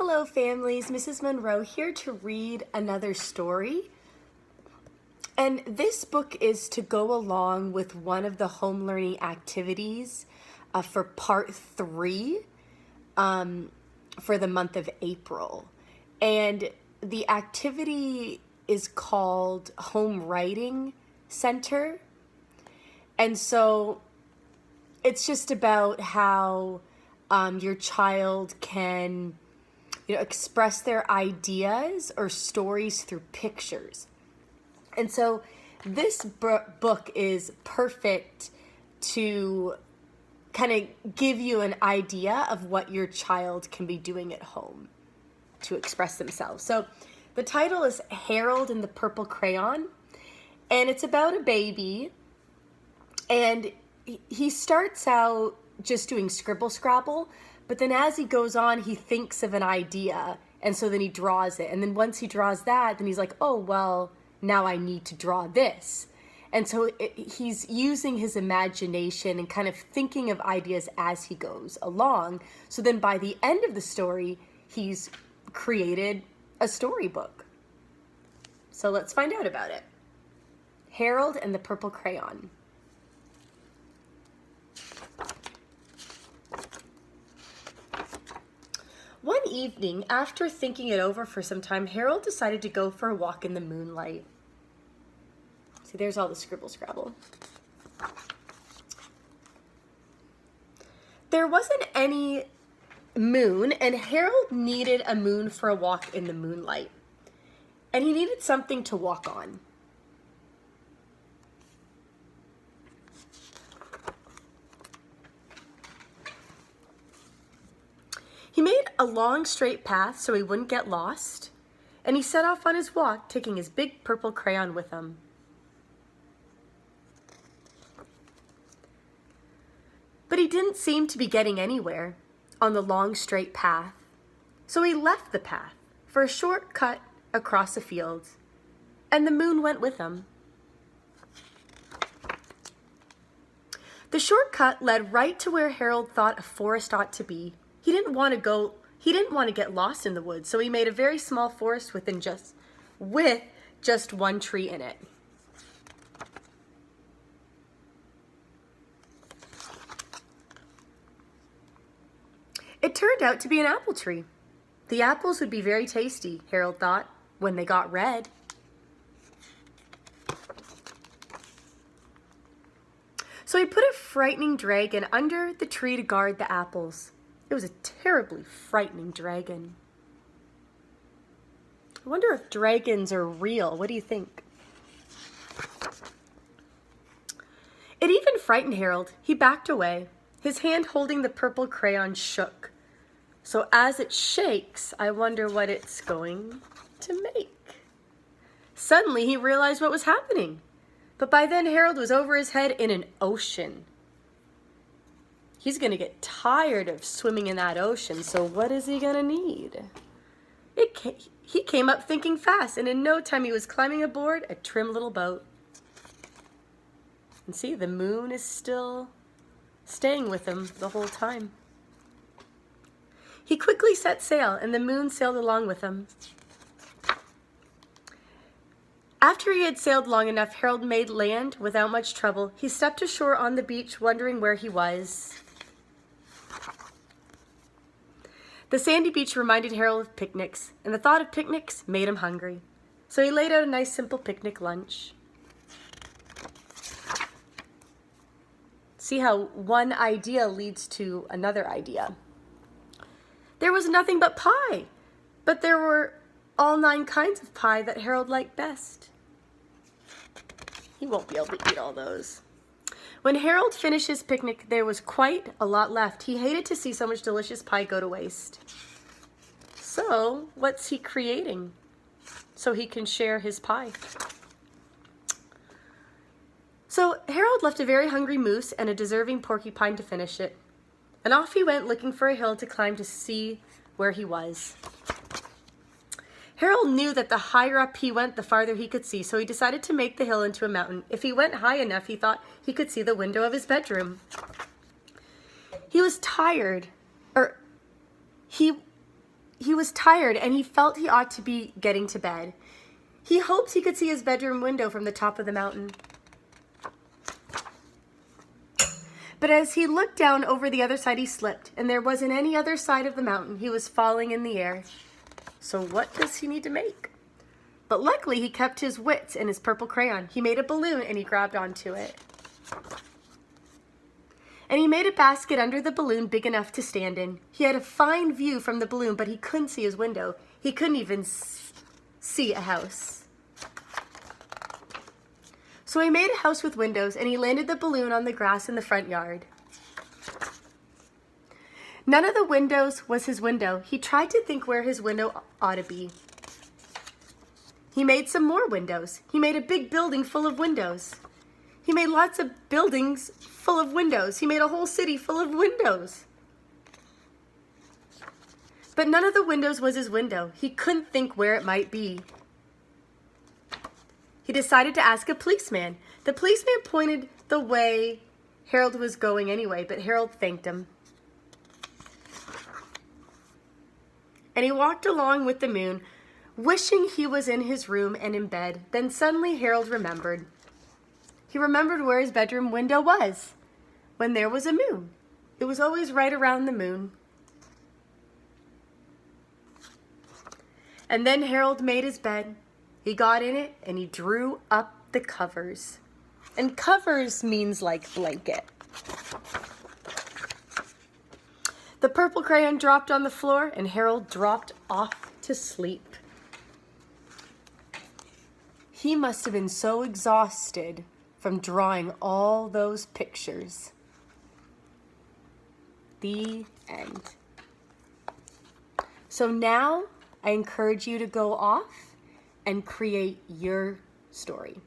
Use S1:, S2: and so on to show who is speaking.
S1: Hello families, Mrs. Monroe here to read another story. And this book is to go along with one of the home learning activities for part 3 for the month of April. And the activity is called Home Writing Center. And so it's just about how your child can express their ideas or stories through pictures. And so this book is perfect to kind of give you an idea of what your child can be doing at home to express themselves. So the title is Harold and the Purple Crayon, and it's about a baby, and he starts out just doing scribble scrabble, but then as he goes on, he thinks of an idea, and so then he draws it. And then once he draws that, then he's like, oh, well, now I need to draw this. And so he's using his imagination and kind of thinking of ideas as he goes along. So then by the end of the story, he's created a storybook. So let's find out about it. Harold and the Purple Crayon. One evening, after thinking it over for some time, Harold decided to go for a walk in the moonlight. See, there's all the scribble scrabble. There wasn't any moon, and Harold needed a moon for a walk in the moonlight. And he needed something to walk on. He made a long straight path so he wouldn't get lost, and he set off on his walk, taking his big purple crayon with him. But he didn't seem to be getting anywhere on the long straight path, so he left the path for a short cut across the fields, and the moon went with him. The shortcut led right to where Harold thought a forest ought to be. He didn't want to get lost in the woods, so he made a very small forest with just one tree in it. It turned out to be an apple tree. The apples would be very tasty, Harold thought, when they got red. So he put a frightening dragon under the tree to guard the apples. It was a terribly frightening dragon. I wonder if dragons are real. What do you think? It even frightened Harold. He backed away. His hand holding the purple crayon shook. So as it shakes, I wonder what it's going to make. Suddenly he realized what was happening. But by then Harold was over his head in an ocean. He's going to get tired of swimming in that ocean, so what is he going to need? He came up thinking fast, and in no time he was climbing aboard a trim little boat. And see, the moon is still staying with him the whole time. He quickly set sail, and the moon sailed along with him. After he had sailed long enough, Harold made land without much trouble. He stepped ashore on the beach, wondering where he was. The sandy beach reminded Harold of picnics, and the thought of picnics made him hungry. So he laid out a nice simple picnic lunch. See how one idea leads to another idea. There was nothing but pie, but there were all 9 kinds of pie that Harold liked best. He won't be able to eat all those. When Harold finished his picnic, there was quite a lot left. He hated to see so much delicious pie go to waste. So, what's he creating so he can share his pie? So, Harold left a very hungry moose and a deserving porcupine to finish it. And off he went looking for a hill to climb to see where he was. Harold knew that the higher up he went, the farther he could see, so he decided to make the hill into a mountain. If he went high enough, he thought he could see the window of his bedroom. He was tired, or he he was tired and he felt he ought to be getting to bed. He hoped he could see his bedroom window from the top of the mountain. But as he looked down over the other side, he slipped, and there wasn't any other side of the mountain. He was falling in the air. So what does he need to make? But luckily, he kept his wits and his purple crayon. He made a balloon, and he grabbed onto it. And he made a basket under the balloon big enough to stand in. He had a fine view from the balloon, but he couldn't see his window. He couldn't even see a house. So he made a house with windows, and he landed the balloon on the grass in the front yard. None of the windows was his window. He tried to think where his window ought to be. He made some more windows. He made a big building full of windows. He made lots of buildings full of windows. He made a whole city full of windows. But none of the windows was his window. He couldn't think where it might be. He decided to ask a policeman. The policeman pointed the way Harold was going anyway, but Harold thanked him. And he walked along with the moon, wishing he was in his room and in bed. Then suddenly Harold remembered. He remembered where his bedroom window was when there was a moon. It was always right around the moon. And then Harold made his bed. He got in it and he drew up the covers. And covers means like blanket. The purple crayon dropped on the floor and Harold dropped off to sleep. He must have been so exhausted from drawing all those pictures. The end. So now I encourage you to go off and create your story.